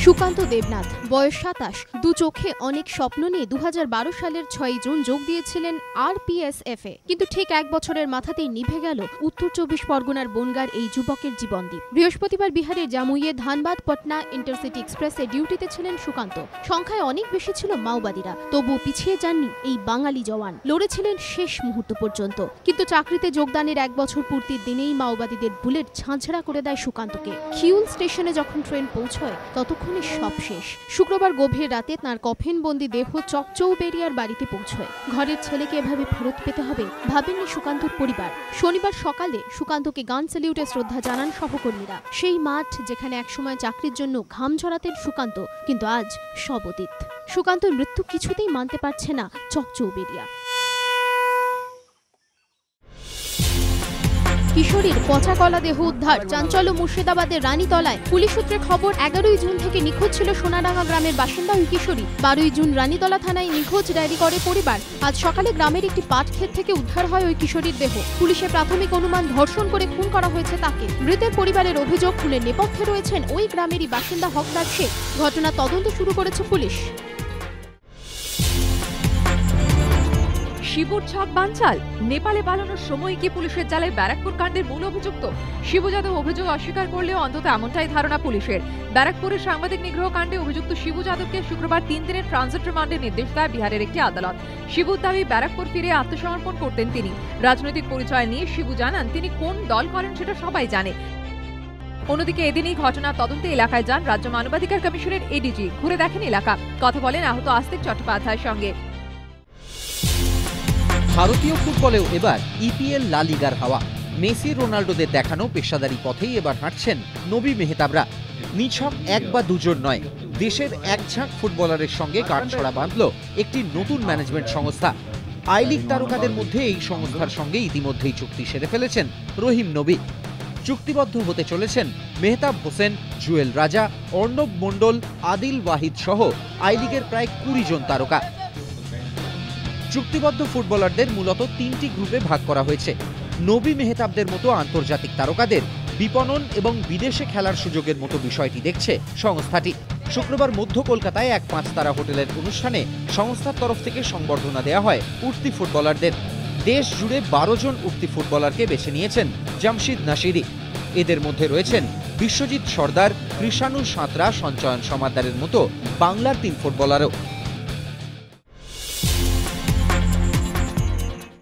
সুকান্ত দেবনাথ, বয়স ২৭, দু চোখে অনেক স্বপ্ন নিয়ে ২০১২ সালের ৬ জুন যোগ দিয়েছিলেন RPSF-এ, কিন্তু ঠিক এক বছরের মাথাতেই নিভে গেল উত্তর ২৪ পরগনার বনগাঁর এই যুবকের জীবনদ্বীপ। বৃহস্পতিবার বিহারের জামুইয়ে ধানবাদ পটনা ইন্টারসিটি এক্সপ্রেসে ডিউটিতে ছিলেন সুকান্ত। সংখ্যায় অনেক বেশি ছিল মাওবাদীরা, তবুও পিছিয়ে যাননি এই বাঙালি জওয়ান। লড়েছিলেন শেষ মুহূর্ত পর্যন্ত, কিন্তু চাকরিতে যোগদানের এক বছর পূর্তির দিনেই মাওবাদীদের বুলেট ঝাঁঝরা করে দেয় সুকান্তকে। খিউল স্টেশনে যখন ট্রেন পৌঁছয় ততক্ষণে সব শেষ। শুক্রবার গভীর রাতে তাঁর কফিনবন্দি দেহ চকচৌবেরিয়ার বাড়িতে পৌঁছয়। ঘরের ছেলেকে এভাবে ফেরত পেতে হবে ভাবেননি সুকান্তর পরিবার। শনিবার সকালে সুকান্তকে গান স্যালিউটে শ্রদ্ধা জানান সহকর্মীরা। সেই মাঠ যেখানে একসময় চাকরির জন্য ঘাম ঝরাতেন সুকান্ত, কিন্তু আজ সব অতীত। সুকান্তর মৃত্যু কিছুতেই মানতে পারছে না চকচৌবেরিয়া। কিশোরীর পচা কলা দেহ উদ্ধার, চাঞ্চল্য মুর্শিদাবাদের রানীতলায়। পুলিশ সূত্রে খবর, ১১ই জুন থেকে নিখোঁজ ছিল সোনাডাঙ্গা গ্রামের বাসিন্দা ওই কিশোরী। ১২ই জুন রানীতলা থানায় নিখোঁজ ডায়েরি করে পরিবার। আজ সকালে গ্রামের একটি পাট ক্ষেত থেকে উদ্ধার হয় ওই কিশোরীর দেহ। পুলিশের প্রাথমিক অনুমান, ধর্ষণ করে খুন করা হয়েছে তাকে। মৃতের পরিবারের অভিযোগ, খুনের নেপথ্যে রয়েছেন ওই গ্রামেরই বাসিন্দা হকদার শেখ। ঘটনা তদন্ত শুরু করেছে পুলিশ। শিবুর ছক বানচাল, নেপালে পালানোর সময় কি পুলিশের জালে ব্যারাকপুর কাণ্ডের মূল অভিযুক্ত? শিবু যাদব অভিযোগ অস্বীকার করলেও অন্তত এমনটাই ধারণা পুলিশের। ব্যারাকপুরের সাংবাদিক নিগ্রহ কাণ্ডে অভিযুক্ত শিবু যাদবকে শুক্রবার ৩ দিনের ট্রানজিট রিমান্ডের নির্দেশ দেয় বিহারের একটি আদালত। শিবুর দাবি, ব্যারাকপুর ফিরে আত্মসমর্পণ করতেন তিনি। রাজনৈতিক পরিচয় নিয়ে শিবু জানান, তিনি কোন দল করেন সেটা সবাই জানে। অন্যদিকে এদিনই ঘটনার তদন্তে এলাকায় যান রাজ্য মানবাধিকার কমিশনের এডিজি। ঘুরে দেখেন এলাকা, কথা বলেন আহত আস্তিক চট্টোপাধ্যায়ের সঙ্গে। ভারতীয় ফুটবলেও এবার ইপিএল লা লিগার হাওয়া। মেসি রোনাল্ডোদের দেখানো পেশাদারি পথেই এবার হাঁটছেন নবী মেহতাবরা। নিছক এক বা দুজন নয়, দেশের এক ঝাঁক ফুটবলারের সঙ্গে গাঁটছড়া বাঁধল একটি নতুন ম্যানেজমেন্ট সংস্থা। আই লিগ তারকাদের মধ্যে এই সংস্থার সঙ্গে ইতিমধ্যেই চুক্তি সেরে ফেলেছেন রহিম নবী। চুক্তিবদ্ধ হতে চলেছেন মেহতাব হোসেন, জুয়েল রাজা, অর্ণব মণ্ডল, আদিল ওয়াহিদ সহ আই লিগের প্রায় ২০ জন তারকা। চুক্তিবদ্ধ ফুটবলারদের মূলত ৩টি গ্রুপে ভাগ করা হয়েছে। নবী মেহতাবদের মতো আন্তর্জাতিক তারকাদের বিপণন এবং বিদেশে খেলার সুযোগের মতো বিষয়টি দেখছে সংস্থাটি। শুক্রবার মধ্য কলকাতায় এক ৫ তারা হোটেলের অনুষ্ঠানে সংস্থার তরফ থেকে সংবর্ধনা দেওয়া হয় উঠতি ফুটবলারদের। দেশ জুড়ে ১২ জন উঠতি ফুটবলারকে বেছে নিয়েছেন জামশিদ নাসিরি। এদের মধ্যে রয়েছেন বিশ্বজিৎ সর্দার, কৃষাণু সাঁতরা, সঞ্চয়ন সমাদ্দারের মতো বাংলার ৩ ফুটবলারও।